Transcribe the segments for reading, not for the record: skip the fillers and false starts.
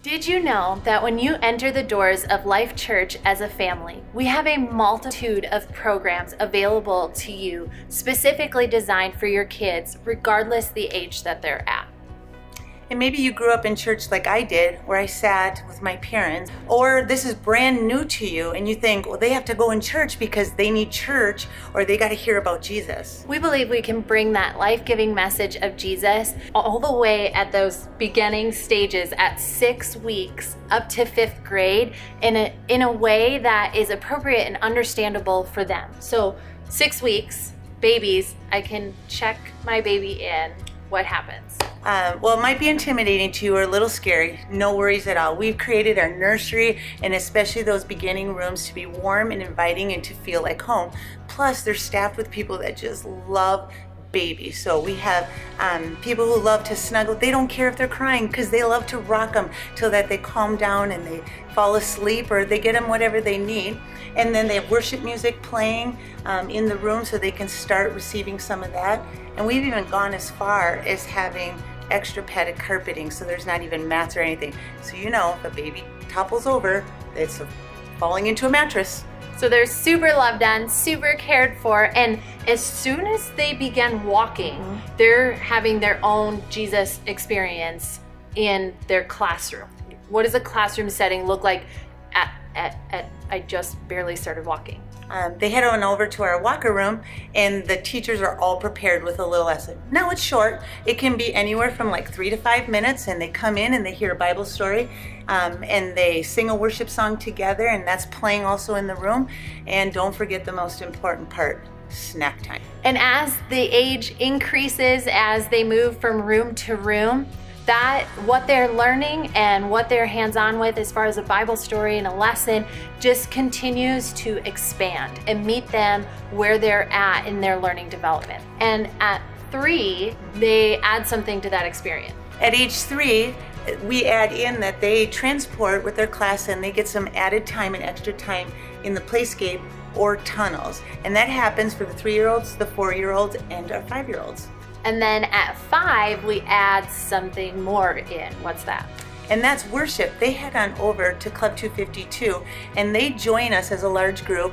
Did you know that when you enter the doors of Life Church as a family, we have a multitude of programs available to you specifically designed for your kids, regardless the age that they're at? And maybe you grew up in church like I did, where I sat with my parents, or this is brand new to you and you think, well, they have to go in church because they need church or they got to hear about Jesus. We believe we can bring that life-giving message of Jesus all the way at those beginning stages at 6 weeks up to 5th grade in a way that is appropriate and understandable for them. So 6 weeks, babies, I can check my baby in. What happens? Well, it might be intimidating to you or a little scary. No worries at all. We've created our nursery and especially those beginning rooms to be warm and inviting and to feel like home. Plus, they're staffed with people that just love babies. So we have people who love to snuggle. They don't care if they're crying because they love to rock them till that they calm down and they fall asleep, or they get them whatever they need. And then they have worship music playing in the room so they can start receiving some of that. And we've even gone as far as having extra padded carpeting, so there's not even mats or anything. So you know, if a baby topples over, it's falling into a mattress. So they're super loved on, super cared for, and as soon as they begin walking, they're having their own Jesus experience in their classroom. What does a classroom setting look like I just barely started walking? They head on over to our walker room and the teachers are all prepared with a little lesson. Now it's short. It can be anywhere from like 3 to 5 minutes, and they come in and they hear a Bible story and they sing a worship song together, and that's playing also in the room. And don't forget the most important part, snack time. And as the age increases, as they move from room to room, that what they're learning and what they're hands-on with as far as a Bible story and a lesson just continues to expand and meet them where they're at in their learning development. And at 3, they add something to that experience. At age 3, we add in that they transport with their class and they get some added time and extra time in the playscape or tunnels. And that happens for the 3-year-olds, the 4-year-olds, and our 5-year-olds. And then at 5, we add something more in. What's that? And that's worship. They head on over to Club 252 and they join us as a large group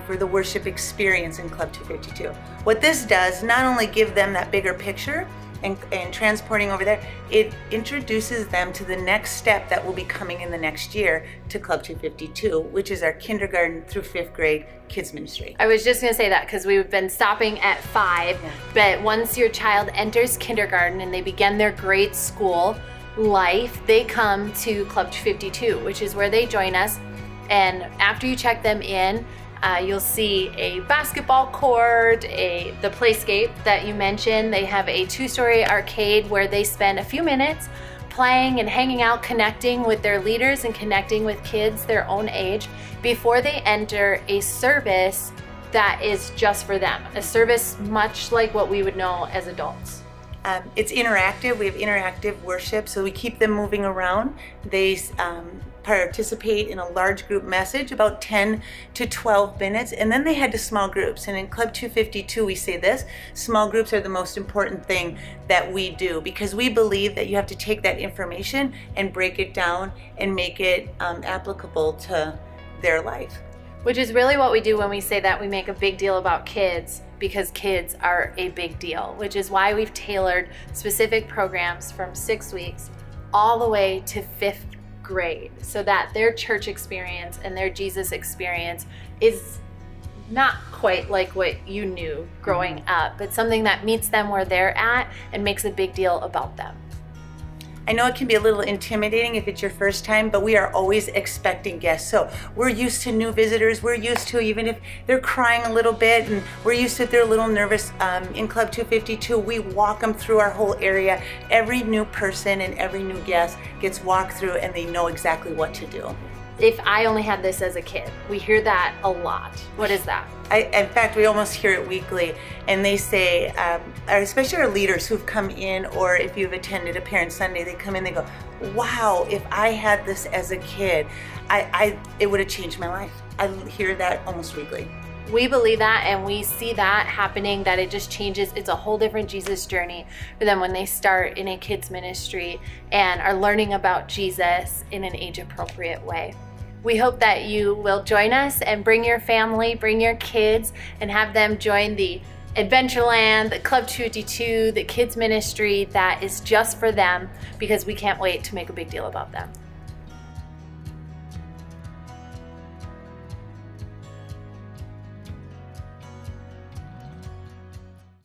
for the worship experience in Club 252. What this does, not only give them that bigger picture and transporting over there, it introduces them to the next step that will be coming in the next year to Club 252, which is our kindergarten through 5th grade kids ministry. I was just going to say that because we've been stopping at 5, but once your child enters kindergarten and they begin their grade school life, they come to Club 252, which is where they join us. And after you check them in, you'll see a basketball court, the playscape that you mentioned. They have a 2-story arcade where they spend a few minutes playing and hanging out, connecting with their leaders and connecting with kids their own age before they enter a service that is just for them. A service much like what we would know as adults. It's interactive. We have interactive worship, so we keep them moving around. They participate in a large group message, about 10 to 12 minutes, and then they head to small groups. And in Club 252, we say this: small groups are the most important thing that we do, because we believe that you have to take that information and break it down and make it applicable to their life. Which is really what we do when we say that we make a big deal about kids, because kids are a big deal, which is why we've tailored specific programs from 6 weeks all the way to 5th grade, so that their church experience and their Jesus experience is not quite like what you knew growing up, but something that meets them where they're at and makes a big deal about them. I know it can be a little intimidating if it's your first time, but we are always expecting guests. So we're used to new visitors. We're used to, even if they're crying a little bit, and we're used to if they're a little nervous. In Club 252, we walk them through our whole area. Every new person and every new guest gets walked through and they know exactly what to do. If I only had this as a kid, we hear that a lot. What is that? In fact, we almost hear it weekly, and they say, especially our leaders who've come in, or if you've attended a Parent Sunday, they come in, they go, wow, if I had this as a kid, it would have changed my life. I hear that almost weekly. We believe that, and we see that happening, that it just changes. It's a whole different Jesus journey for them when they start in a kids ministry and are learning about Jesus in an age-appropriate way. We hope that you will join us and bring your family, bring your kids, and have them join the Adventureland, the Club 252, the kids ministry that is just for them, because we can't wait to make a big deal about them.